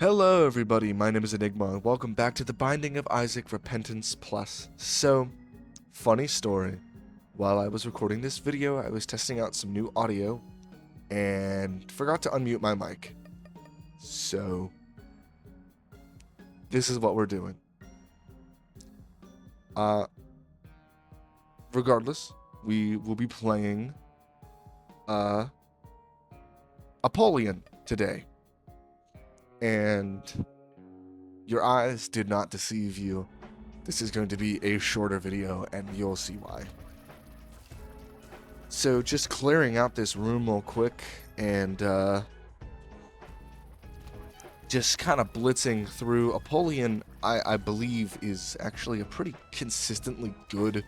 Hello everybody, my name is Enigma, and welcome back to The Binding of Isaac Repentance Plus. So, funny story. While I was recording this video, I was testing out some new audio, and forgot to unmute my mic. So, this is what we're doing. Regardless, we will be playing, Apollyon today. And your eyes did not deceive you. This is going to be a shorter video, and you'll see why. So just clearing out this room real quick, and just kind of blitzing through. Apollyon, I believe, is actually a pretty consistently good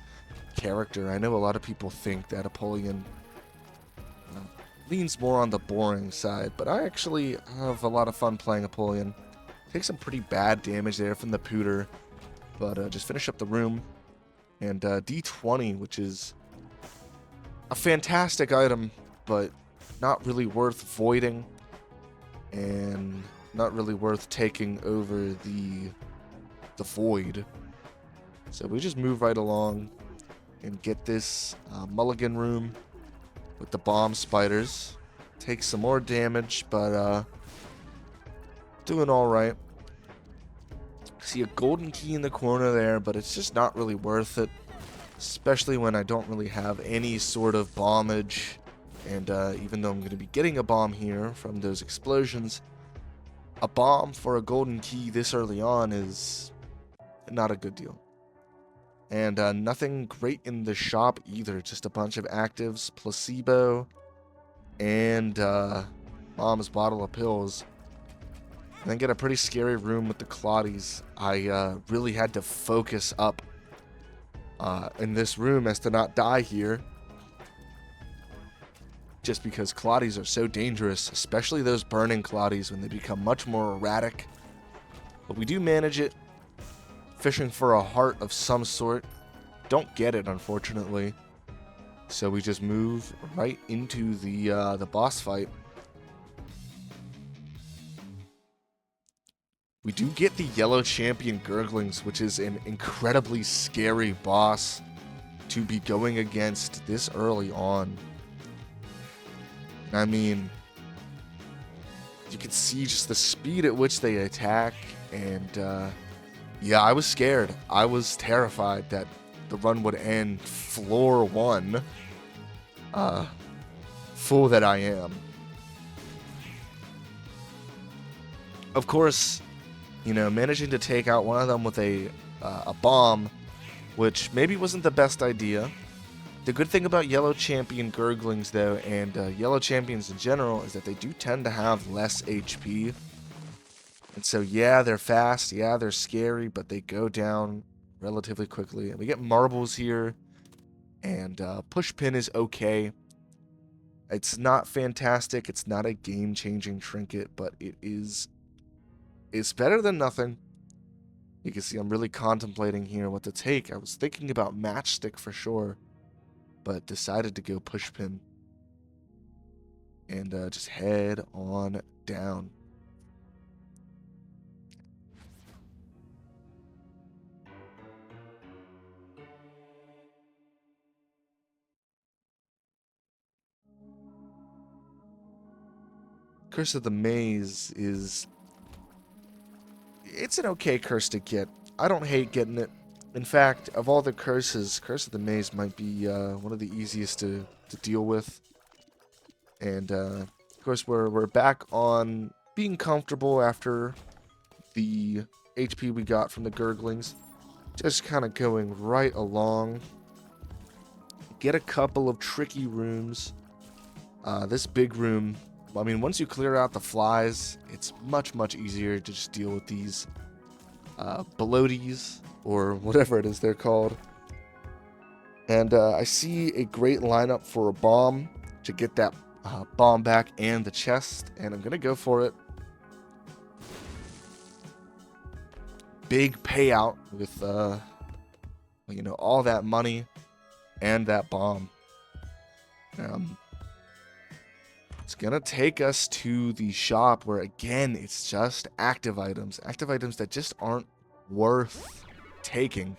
character. I know a lot of people think that Apollyon leans more on the boring side, but I actually have a lot of fun playing Apollyon. Take some pretty bad damage there from the Pooter, but just finish up the room. And D20, which is a fantastic item, but not really worth voiding, and not really worth taking over the void. So we just move right along and get this mulligan room with the bomb spiders. Take some more damage, but doing alright. See a golden key in the corner there, but it's just not really worth it. Especially when I don't really have any sort of bombage. And even though I'm going to be getting a bomb here from those explosions, a bomb for a golden key this early on is not a good deal. And nothing great in the shop either. Just a bunch of actives, placebo, and mom's bottle of pills. And then get a pretty scary room with the Claudies. I really had to focus up in this room as to not die here. Just because Claudies are so dangerous, especially those burning Claudies when they become much more erratic. But we do manage it. Fishing for a heart of some sort. Don't get it, unfortunately. So we just move right into the boss fight. We do get the Yellow Champion Gurglings, which is an incredibly scary boss to be going against this early on. I mean, you can see just the speed at which they attack, and yeah, I was scared. I was terrified that the run would end floor 1. Fool that I am. Of course, you know, managing to take out one of them with a bomb, which maybe wasn't the best idea. The good thing about Yellow Champion Gurglings, though, and Yellow Champions in general, is that they do tend to have less HP. And so, yeah, they're fast, yeah, they're scary, but they go down relatively quickly. And we get marbles here, and push pin is okay. It's not fantastic, it's not a game-changing trinket, but it's better than nothing. You can see I'm really contemplating here what to take. I was thinking about Matchstick for sure, but decided to go push pin. And just head on down. Curse of the Maze is... It's an okay curse to get. I don't hate getting it. In fact, of all the curses, Curse of the Maze might be one of the easiest to deal with. And, of course, we're back on being comfortable after the HP we got from the Gurglings. Just kind of going right along. Get a couple of tricky rooms. This big room, I mean, once you clear out the flies, it's much, much easier to just deal with these bloaties, or whatever it is they're called. And I see a great lineup for a bomb to get that bomb back and the chest, and I'm going to go for it. Big payout with, you know, all that money and that bomb. It's going to take us to the shop where, again, it's just active items. Active items that just aren't worth taking.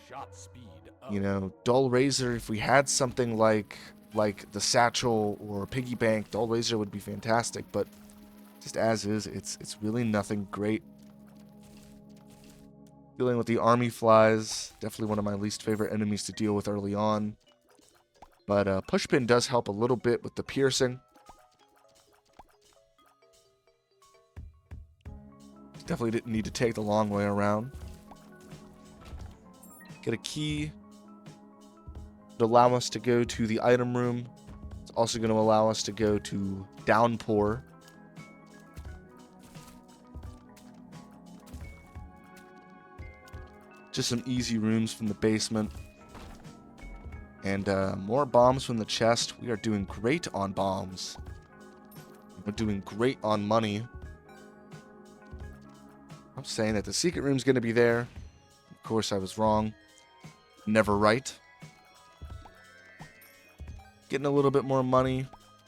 You know, Dull Razor, if we had something like the Satchel or Piggy Bank, Dull Razor would be fantastic, but just as is, it's really nothing great. Dealing with the Army Flies, definitely one of my least favorite enemies to deal with early on. But Pushpin does help a little bit with the piercing. Definitely didn't need to take the long way around. Get a key to allow us to go to the item room. It's also going to allow us to go to Downpour. Just some easy rooms from the basement. And more bombs from the chest. We are doing great on bombs. We're doing great on money. I'm saying that the secret room's going to be there. Of course, I was wrong. Never right. Getting a little bit more money.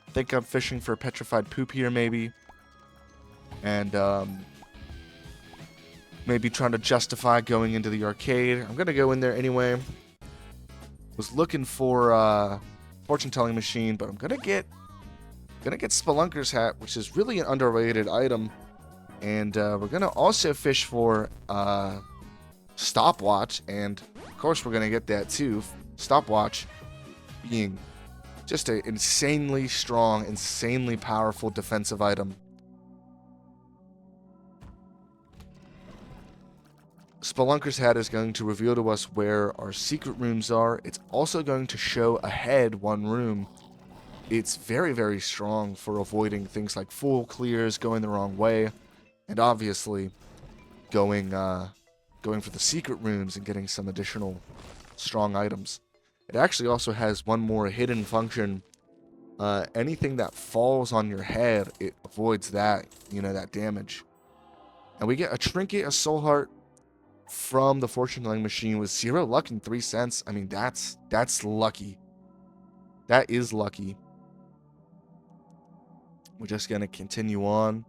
Think I'm fishing for petrified poop here, maybe. And maybe trying to justify going into the arcade. I'm going to go in there anyway. Was looking for fortune telling machine, but I'm going to get Spelunker's hat, which is really an underrated item. And we're going to also fish for Stopwatch, and of course we're going to get that too. Stopwatch being just an insanely strong, insanely powerful defensive item. Spelunker's hat is going to reveal to us where our secret rooms are. It's also going to show ahead one room. It's very, very strong for avoiding things like full clears, going the wrong way, and obviously going for the secret rooms and getting some additional strong items. It actually also has one more hidden function. Anything that falls on your head, it avoids that, that damage. And we get a trinket, a soul heart from the fortune telling machine with 0 luck and 3 cents. I mean, that's lucky. That is lucky. We're just gonna continue on,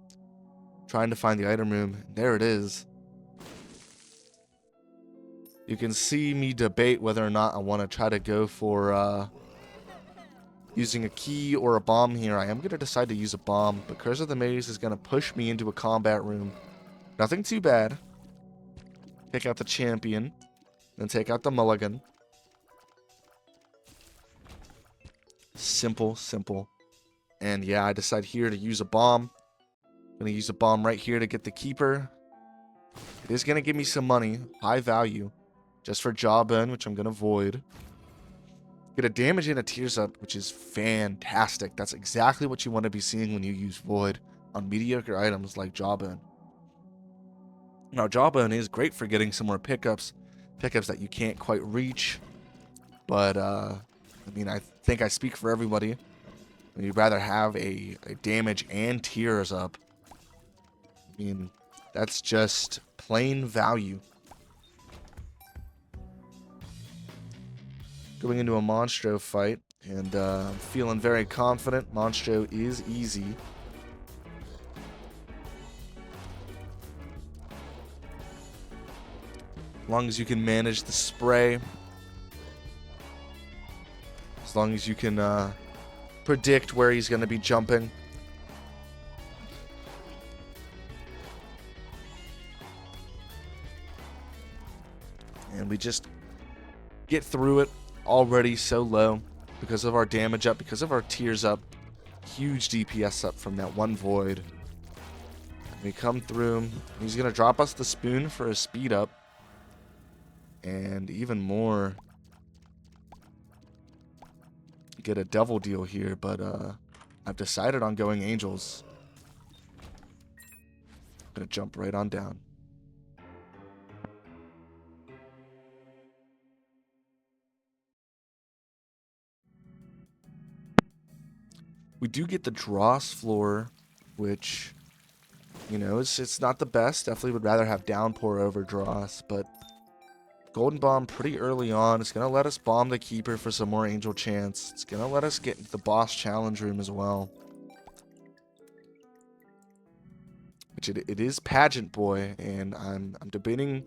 trying to find the item room. There it is. You can see me debate whether or not I want to try to go for using a key or a bomb here. I am going to decide to use a bomb. But Curse of the Maze is going to push me into a combat room. Nothing too bad. Take out the champion. Then take out the mulligan. Simple, simple. And yeah, I decide here to use a bomb. I'm going to use a bomb right here to get the keeper. It is going to give me some money. High value. Just for Jawbone, which I'm going to void. Get a damage and a tears up, which is fantastic. That's exactly what you want to be seeing when you use void on mediocre items like Jawbone. Now, Jawbone is great for getting some more pickups. Pickups that you can't quite reach. But, I mean, I think I speak for everybody. You'd rather have a damage and tears up. I mean, that's just plain value. Going into a Monstro fight, and I'm feeling very confident. Monstro is easy. As long as you can manage the spray. As long as you can predict where he's going to be jumping. And we just get through it. Already so low because of our damage up, because of our tears up. Huge DPS up from that one void. And we come through. He's going to drop us the spoon for a speed up. And even more. Get a devil deal here, but I've decided on going angels. I'm going to jump right on down. We do get the Dross floor, which, it's not the best. Definitely would rather have Downpour over Dross, but Golden Bomb pretty early on. It's going to let us bomb the Keeper for some more Angel chance. It's going to let us get into the boss challenge room as well. which it is Pageant Boy, and I'm debating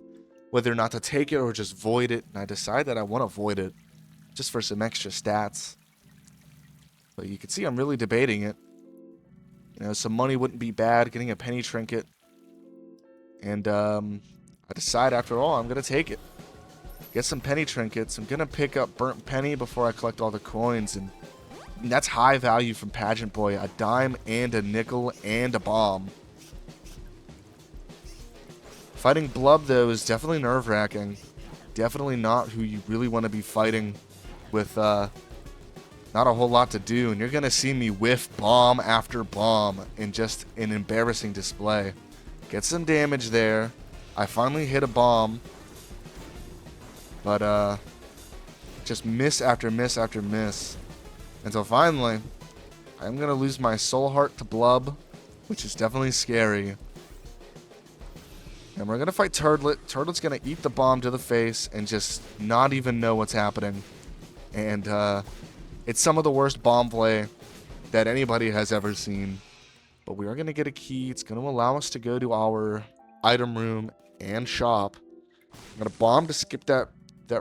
whether or not to take it or just void it, and I decide that I want to void it just for some extra stats. But you can see I'm really debating it. You know, some money wouldn't be bad, getting a penny trinket. And I decide after all, I'm going to take it. Get some penny trinkets. I'm going to pick up Burnt Penny before I collect all the coins. And that's high value from Pageant Boy. A dime and a nickel and a bomb. Fighting Blub, though, is definitely nerve-wracking. Definitely not who you really want to be fighting with not a whole lot to do. And you're going to see me whiff bomb after bomb in just an embarrassing display. Get some damage there. I finally hit a bomb. But just miss after miss after miss. Until finally, I'm going to lose my soul heart to Blub, which is definitely scary. And we're going to fight Turtlet. Turtlet's going to eat the bomb to the face and just not even know what's happening. And it's some of the worst bomb play that anybody has ever seen. But we are going to get a key. It's going to allow us to go to our item room and shop. I'm going to bomb to skip that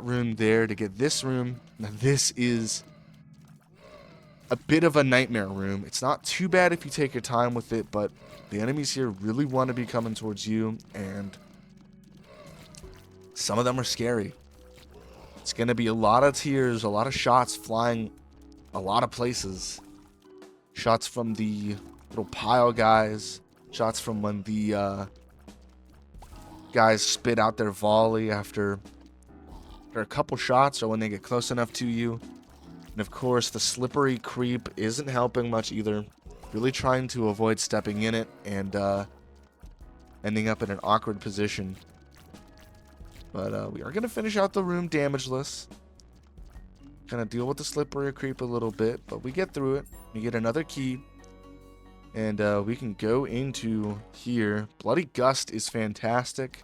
room there to get this room. Now this is a bit of a nightmare room. It's not too bad if you take your time with it, but the enemies here really want to be coming towards you, and some of them are scary. It's going to be a lot of tears, a lot of shots flying a lot of places. Shots from the little pile guys. Shots from when the guys spit out their volley after a couple shots or when they get close enough to you. And of course, the slippery creep isn't helping much either. Really trying to avoid stepping in it and ending up in an awkward position. But we are going to finish out the room damageless. Kind of deal with the slippery creep a little bit, but we get through it. We get another key. And we can go into here. Bloody Gust is fantastic,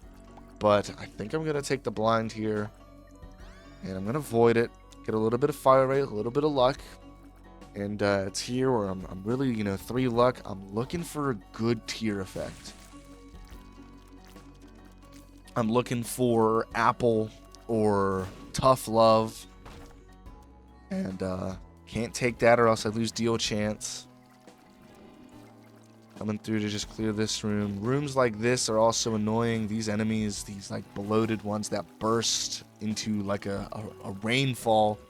but I think I'm going to take the blind here. And I'm going to void it. Get a little bit of fire rate, a little bit of luck. And it's here where I'm really, 3 luck. I'm looking for a good tier effect. I'm looking for Apple or Tough Love. And can't take that or else I lose deal chance. Coming through to just clear this room. Rooms like this are also annoying. These enemies, these like bloated ones that burst into like a rainfall.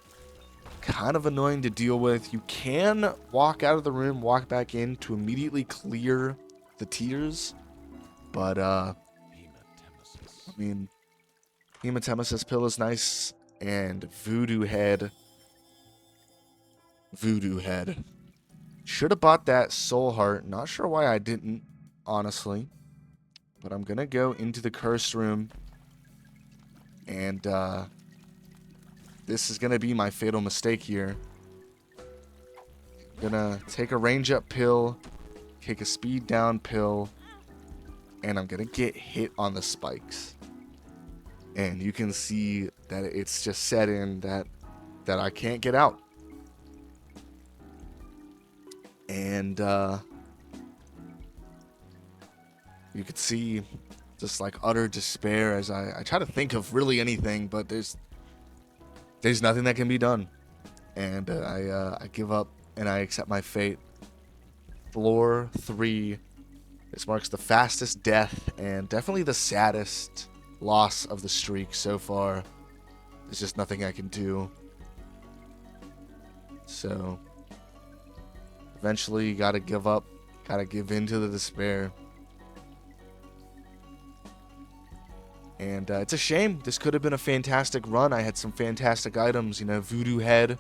Kind of annoying to deal with. You can walk out of the room, walk back in to immediately clear the tiers. But, I mean, Hematemesis Pill is nice. And Voodoo Head. Should have bought that Soul Heart. Not sure why I didn't, honestly. But I'm going to go into the Cursed Room. And, this is going to be my fatal mistake here. I'm going to take a range up pill, take a speed down pill, and I'm going to get hit on the spikes. And you can see that it's just set in that I can't get out. And you could see just like utter despair as I try to think of really anything, but there's nothing that can be done. And I give up and I accept my fate. Floor 3. This marks the fastest death and definitely the saddest loss of the streak so far. There's just nothing I can do. So eventually you gotta give up. Gotta give in to the despair. And it's a shame. This could have been a fantastic run. I had some fantastic items. Voodoo Head.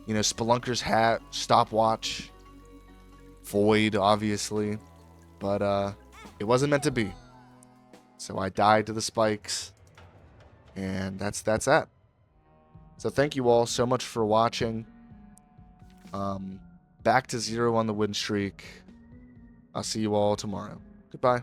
Spelunker's Hat. Stopwatch. Void, obviously. But it wasn't meant to be. So I died to the spikes. And that's that. So thank you all so much for watching. Back to 0 on the win streak. I'll see you all tomorrow. Goodbye.